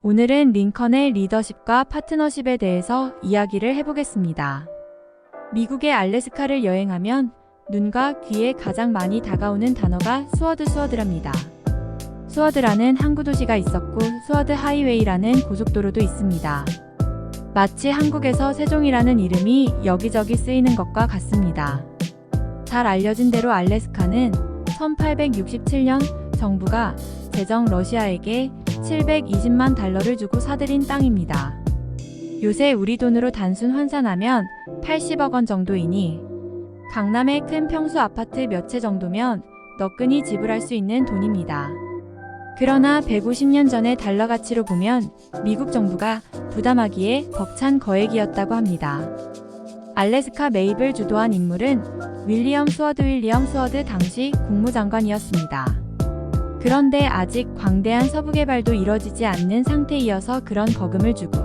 오늘은 링컨의 리더십과 파트너십에 대해서 이야기를 해보겠습니다. 미국의 알래스카를 여행하면 눈과 귀에 가장 많이 다가오는 단어가 스워드랍니다. 스워드라는 항구 도시가 있었고 스워드 하이웨이라는 고속도로도 있습니다. 마치 한국에서 세종이라는 이름이 여기저기 쓰이는 것과 같습니다. 잘 알려진 대로 알래스카는 1867년 정부가 제정 러시아에게 720만 달러를 주고 사들인 땅입니다. 요새 우리 돈으로 단순 환산하면 80억 원 정도이니 강남의 큰 평수 아파트 몇 채 정도면 너끈히 지불할 수 있는 돈입니다. 그러나 150년 전의 달러 가치로 보면 미국 정부가 부담하기에 벅찬 거액이었다고 합니다. 알래스카 매입을 주도한 인물은 윌리엄 스워드 당시 국무장관이었습니다. 그런데 아직 광대한 서부 개발도 이뤄지지 않는 상태이어서 그런 거금을 주고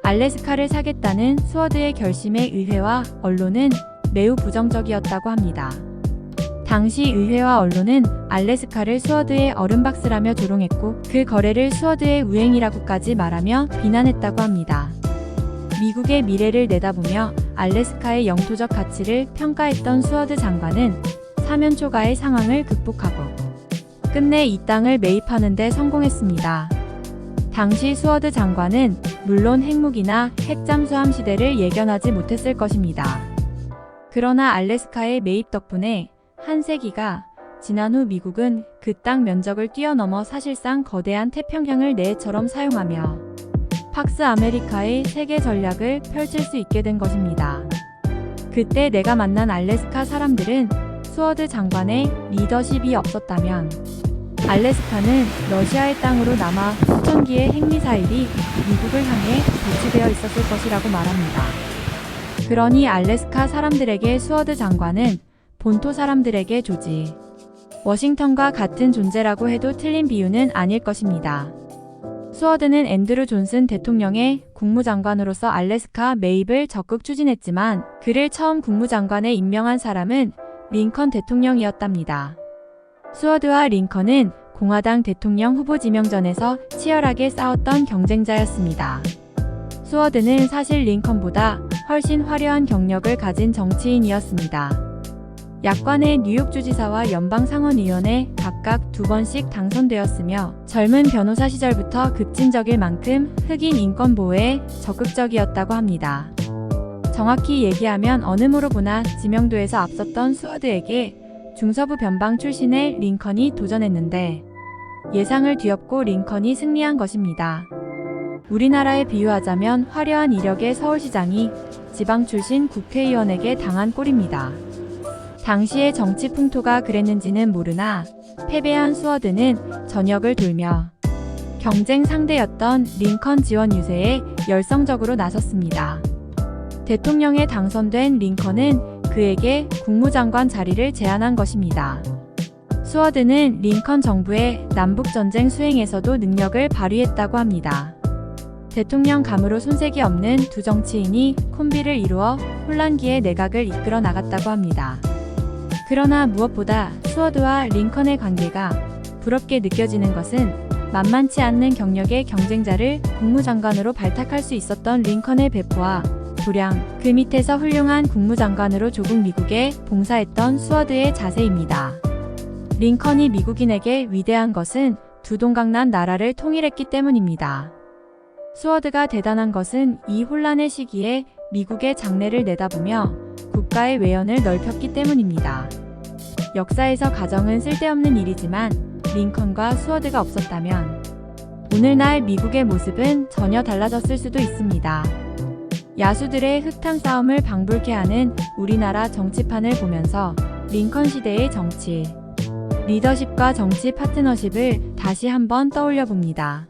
알래스카를 사겠다는 스워드의 결심에 의회와 언론은 매우 부정적이었다고 합니다. 당시 의회와 언론은 알래스카를 스워드의 얼음박스라며 조롱했고 그 거래를 스워드의 우행이라고까지 말하며 비난했다고 합니다. 미국의 미래를 내다보며 알래스카의 영토적 가치를 평가했던 스워드 장관은 사면초가의 상황을 극복하고 끝내 이 땅을 매입하는 데 성공했습니다. 당시 스워드 장관은 물론 핵무기나 핵잠수함 시대를 예견하지 못했을 것입니다. 그러나 알래스카의 매입 덕분에 한 세기가 지난 후 미국은 그 땅 면적을 뛰어넘어 사실상 거대한 태평양을 내처럼 사용하며 팍스 아메리카의 세계 전략을 펼칠 수 있게 된 것입니다. 그때 내가 만난 알래스카 사람들은 스워드 장관의 리더십이 없었다면 알래스카는 러시아의 땅으로 남아 수천 기의 핵미사일이 미국을 향해 배치되어 있었을 것이라고 말합니다. 그러니 알래스카 사람들에게 스워드 장관은 본토 사람들에게 조지 워싱턴과 같은 존재라고 해도 틀린 비유는 아닐 것입니다. 스워드는 앤드루 존슨 대통령의 국무장관으로서 알래스카 매입을 적극 추진했지만 그를 처음 국무장관에 임명한 사람은 링컨 대통령이었답니다. 스워드와 링컨은 공화당 대통령 후보 지명전에서 치열하게 싸웠던 경쟁자였습니다. 스워드는 사실 링컨보다 훨씬 화려한 경력을 가진 정치인이었습니다. 야권의 뉴욕 주지사와 연방 상원의원에 각각 2번씩 당선되었으며 젊은 변호사 시절부터 급진적일 만큼 흑인 인권 보호에 적극적이었다고 합니다. 정확히 얘기하면 어느 모로 보나 지명도에서 앞섰던 스워드에게 중서부 변방 출신의 링컨이 도전했는데 예상을 뒤엎고 링컨이 승리한 것입니다. 우리나라에 비유하자면 화려한 이력의 서울시장이 지방 출신 국회의원에게 당한 꼴입니다. 당시의 정치 풍토가 그랬는지는 모르나 패배한 스워드는 전역을 돌며 경쟁 상대였던 링컨 지원 유세에 열성적으로 나섰습니다. 대통령에 당선된 링컨은 그에게 국무장관 자리를 제안한 것입니다. 스워드는 링컨 정부의 남북전쟁 수행에서도 능력을 발휘했다고 합니다. 대통령 감으로 손색이 없는 두 정치인이 콤비를 이루어 혼란기의 내각을 이끌어 나갔다고 합니다. 그러나 무엇보다 스워드와 링컨의 관계가 부럽게 느껴지는 것은 만만치 않는 경력의 경쟁자를 국무장관으로 발탁할 수 있었던 링컨의 배포와 도량, 그 밑에서 훌륭한 국무장관으로 조국 미국에 봉사했던 스워드의 자세입니다. 링컨이 미국인에게 위대한 것은 두 동강난 나라를 통일했기 때문입니다. 스워드가 대단한 것은 이 혼란의 시기에 미국의 장래를 내다보며 국가의 외연을 넓혔기 때문입니다. 역사에서 가정은 쓸데없는 일이지만 링컨과 스워드가 없었다면 오늘날 미국의 모습은 전혀 달라졌을 수도 있습니다. 야수들의 흙탕 싸움을 방불케 하는 우리나라 정치판을 보면서 링컨 시대의 정치, 리더십과 정치 파트너십을 다시 한번 떠올려 봅니다.